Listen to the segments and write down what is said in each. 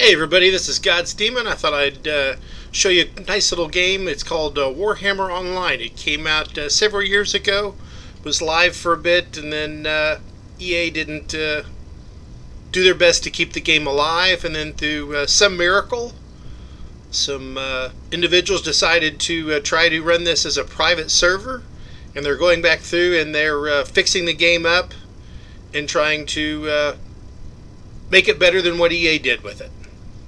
Hey everybody, this is God's Demon. I thought I'd show you a nice little game. It's called Warhammer Online. It came out several years ago, was live for a bit, and then EA didn't do their best to keep the game alive, and then through some miracle, some individuals decided to try to run this as a private server, and they're going back through and they're fixing the game up and trying to make it better than what EA did with it.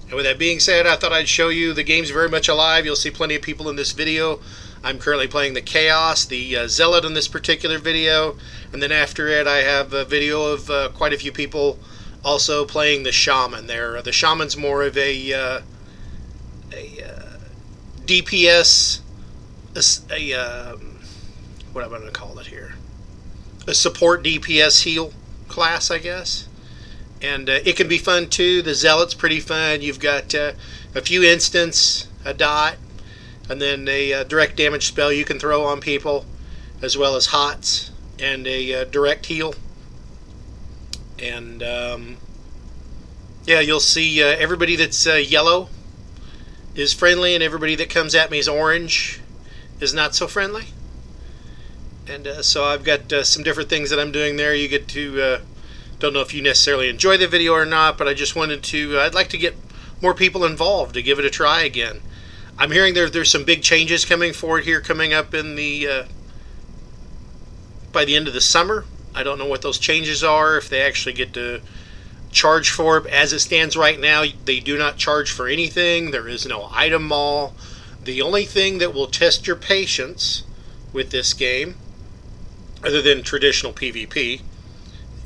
And with that being said, I thought I'd show you the game's very much alive. You'll see plenty of people in this video. I'm currently playing the Chaos, the Zealot in this particular video. And then after it, I have a video of quite a few people also playing the Shaman there. The Shaman's more of a DPS, what am I going to call it here? A support DPS heal class, I guess. And it can be fun too. The Zealot's pretty fun. You've got a few instants, a dot, and then a direct damage spell you can throw on people, as well as hots and a direct heal. And yeah, you'll see everybody that's yellow is friendly, and everybody that comes at me is orange is not so friendly. And so I've got some different things that I'm doing there. You get to don't know if you necessarily enjoy the video or not, but I just wanted to, I'd like to get more people involved to give it a try again. I'm hearing there's some big changes coming forward here, coming up in the, by the end of the summer. I don't know what those changes are, if they actually get to charge for it. As it stands right now, they do not charge for anything. There is no item mall. The only thing that will test your patience with this game, other than traditional PvP,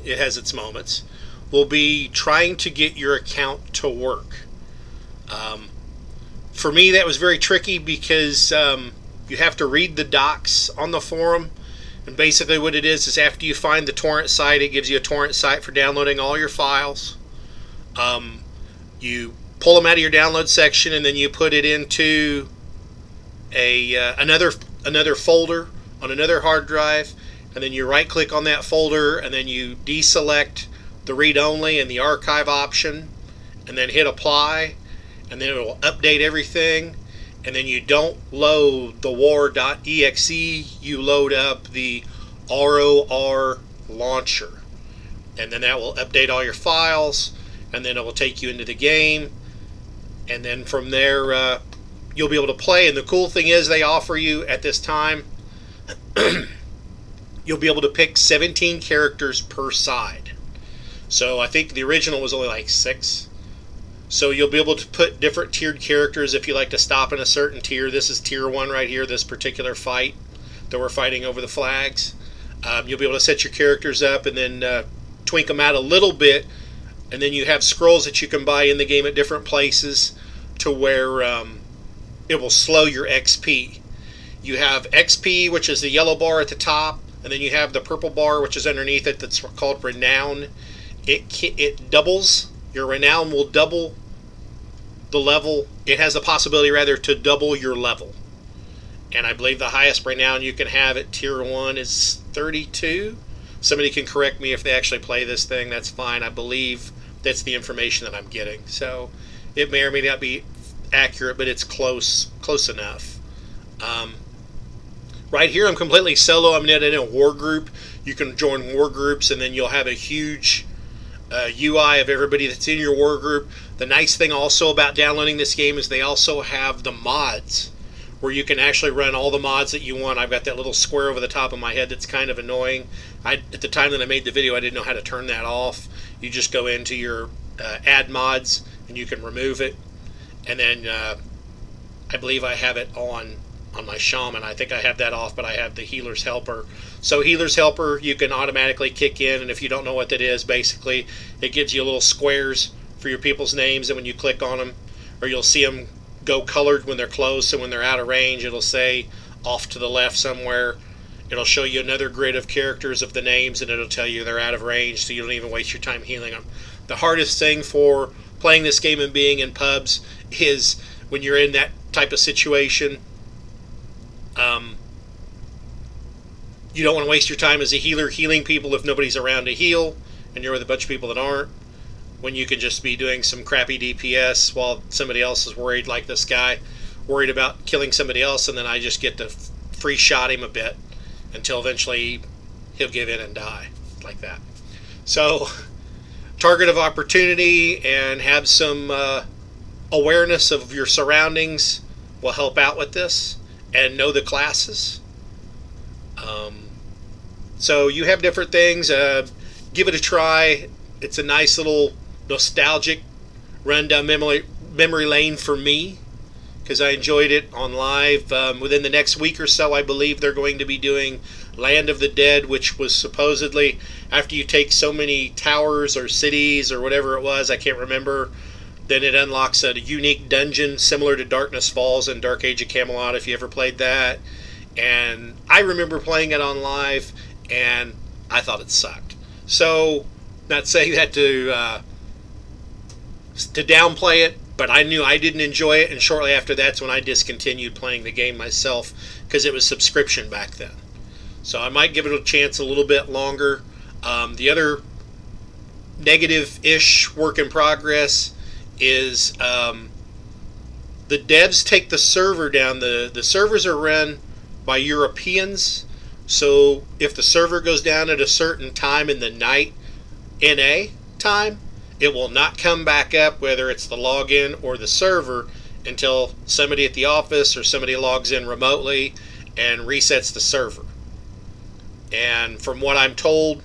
it has its moments, will be trying to get your account to work. For me, that was very tricky because you have to read the docs on the forum, and basically what it is after you find the torrent site, it gives you a torrent site for downloading all your files. You pull them out of your download section, and then you put it into another folder on another hard drive. And then you right click on that folder, and then you deselect the read only and the archive option, and then hit apply, and then it will update everything. And then you don't load the war.exe, you load up the ROR launcher, and then that will update all your files, and then it will take you into the game, and then from there you'll be able to play. And the cool thing is they offer you at this time you'll be able to pick 17 characters per side. So I think the original was only like 6. So you'll be able to put different tiered characters if you like to stop in a certain tier. This is tier 1 right here, this particular fight that we're fighting over the flags. You'll be able to set your characters up and then twink them out a little bit. And then you have scrolls that you can buy in the game at different places to where it will slow your XP. You have XP, which is the yellow bar at the top, and then you have the purple bar, which is underneath it, that's called Renown. It doubles. Your Renown will double the level. It has the possibility, rather, to double your level. And I believe the highest Renown you can have at Tier 1 is 32. Somebody can correct me if they actually play this thing. That's fine. I believe that's the information that I'm getting. So it may or may not be accurate, but it's close enough. Right here, I'm completely solo. I'm in a war group. You can join war groups, and then you'll have a huge UI of everybody that's in your war group. The nice thing also about downloading this game is they also have the mods, where you can actually run all the mods that you want. I've got that little square over the top of my head that's kind of annoying. At the time that I made the video, I didn't know how to turn that off. You just go into your add mods, and you can remove it. And then I believe I have it on my Shaman. I think I have that off, but I have the Healer's Helper. So Healer's Helper, you can automatically kick in, and if you don't know what that is, basically it gives you little squares for your people's names, and when you click on them, or you'll see them go colored when they're close, and when they're out of range, it'll say off to the left somewhere. It'll show you another grid of characters of the names, and it'll tell you they're out of range, so you don't even waste your time healing them. The hardest thing for playing this game and being in pubs is when you're in that type of situation. You don't want to waste your time as a healer healing people if nobody's around to heal, and you're with a bunch of people that aren't. when you can just be doing some crappy DPS while somebody else is worried, like this guy, worried about killing somebody else, and then I just get to free shot him a bit until eventually he'll give in and die, like that. So, target of opportunity and have some awareness of your surroundings will help out with this, and know the classes. So you have different things. Give it a try. It's a nice little nostalgic run down memory lane for me, because I enjoyed it on live. Within the next week or so, I believe they're going to be doing Land of the Dead, which was supposedly after you take so many towers or cities or whatever it was, I can't remember, then it unlocks a unique dungeon similar to Darkness Falls and Dark Age of Camelot, if you ever played that. And I remember playing it on live, and I thought it sucked. So, not saying that to downplay it, but I knew I didn't enjoy it, and shortly after that's when I discontinued playing the game myself, because it was subscription back then. So I might give it a chance a little bit longer. The other negative-ish work in progress is the devs take the server down. The servers are run by Europeans, so if the server goes down at a certain time in the night, NA time, it will not come back up, whether it's the login or the server, until somebody at the office or somebody logs in remotely and resets the server. And from what I'm told,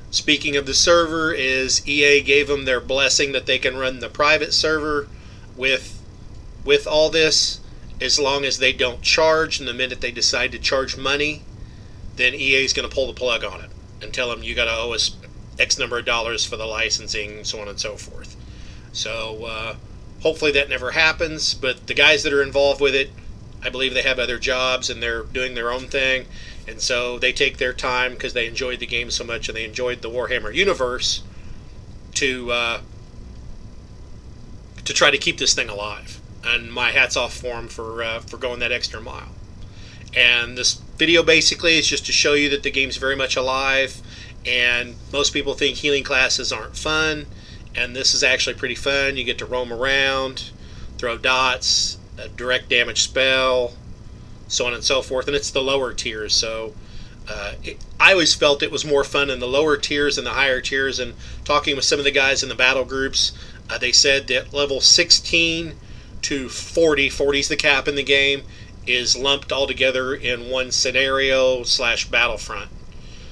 speaking of the server, is EA gave them their blessing that they can run the private server with all this, as long as they don't charge. And the minute they decide to charge money, then EA is going to pull the plug on it and tell them you got to owe us X number of dollars for the licensing, so on and so forth. So hopefully that never happens. But the guys that are involved with it, I believe they have other jobs and they're doing their own thing. And so they take their time because they enjoyed the game so much and they enjoyed the Warhammer universe to try to keep this thing alive. And my hat's off for them for going that extra mile. And this video basically is just to show you that the game's very much alive. And most people think healing classes aren't fun, and this is actually pretty fun. You get to roam around, throw dots, a direct damage spell, so on and so forth. And it's the lower tiers, so I always felt it was more fun in the lower tiers than the higher tiers. And talking with some of the guys in the battle groups, they said that level 16 to 40 is the cap in the game, is lumped all together in one scenario / battlefront.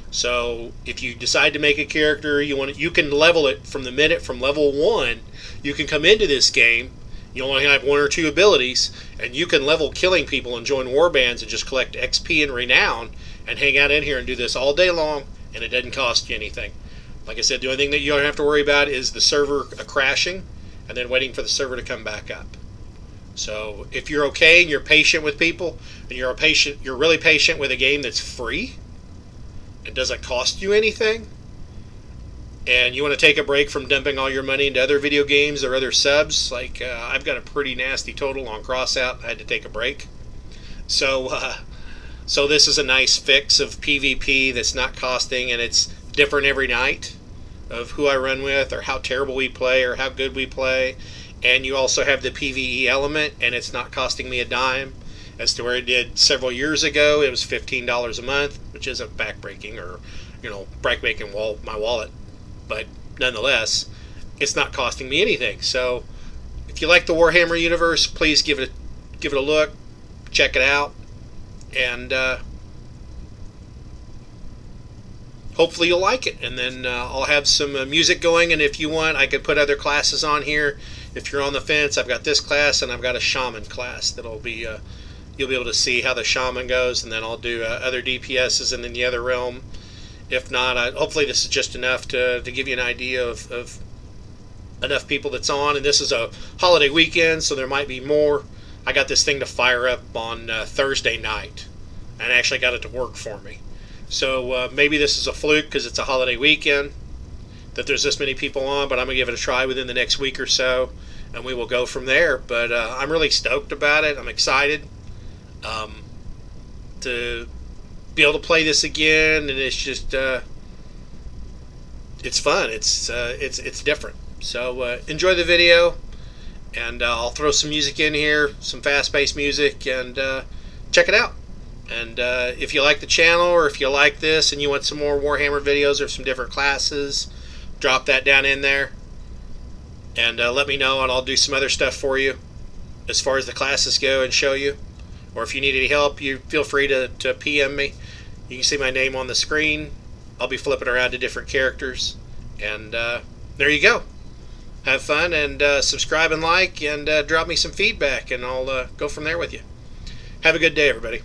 So if you decide to make a character, you can level it from level 1. You can come into this game, you only have 1 or 2 abilities, and you can level killing people and join war bands and just collect XP and renown and hang out in here and do this all day long, and it doesn't cost you anything. Like I said, the only thing that you don't have to worry about is the server crashing and then waiting for the server to come back up. So if you're okay and you're patient with people, and you're really patient with a game that's free, it doesn't cost you anything, and you want to take a break from dumping all your money into other video games or other subs, like I've got a pretty nasty total on Crossout. I had to take a break. So this is a nice fix of PvP that's not costing, and it's different every night of who I run with or how terrible we play or how good we play. And you also have the PvE element, and it's not costing me a dime. As to where it did several years ago, it was $15 a month, which isn't backbreaking or, breaking my wallet. But nonetheless, it's not costing me anything. So if you like the Warhammer universe, please give it a look, check it out, and hopefully you'll like it. And then I'll have some music going, and if you want, I could put other classes on here. If you're on the fence, I've got this class, and I've got a shaman class that'll be... you'll be able to see how the shaman goes, and then I'll do other DPSs and then the other realm. If not, hopefully this is just enough to give you an idea of enough people that's on. And this is a holiday weekend, so there might be more. I got this thing to fire up on Thursday night, and I actually got it to work for me. So maybe this is a fluke because it's a holiday weekend that there's this many people on, but I'm going to give it a try within the next week or so, and we will go from there. But I'm really stoked about it. I'm excited to be able to play this again, and it's just it's fun. It's different, So enjoy the video, and I'll throw some music in here, some fast-paced music, and check it out. And if you like the channel, or if you like this and you want some more Warhammer videos or some different classes, drop that down in there, and let me know, and I'll do some other stuff for you as far as the classes go and show you. Or if you need any help, you feel free to PM me. You can see my name on the screen. I'll be flipping around to different characters. And there you go. Have fun, and subscribe and like, and drop me some feedback, and I'll go from there with you. Have a good day, everybody.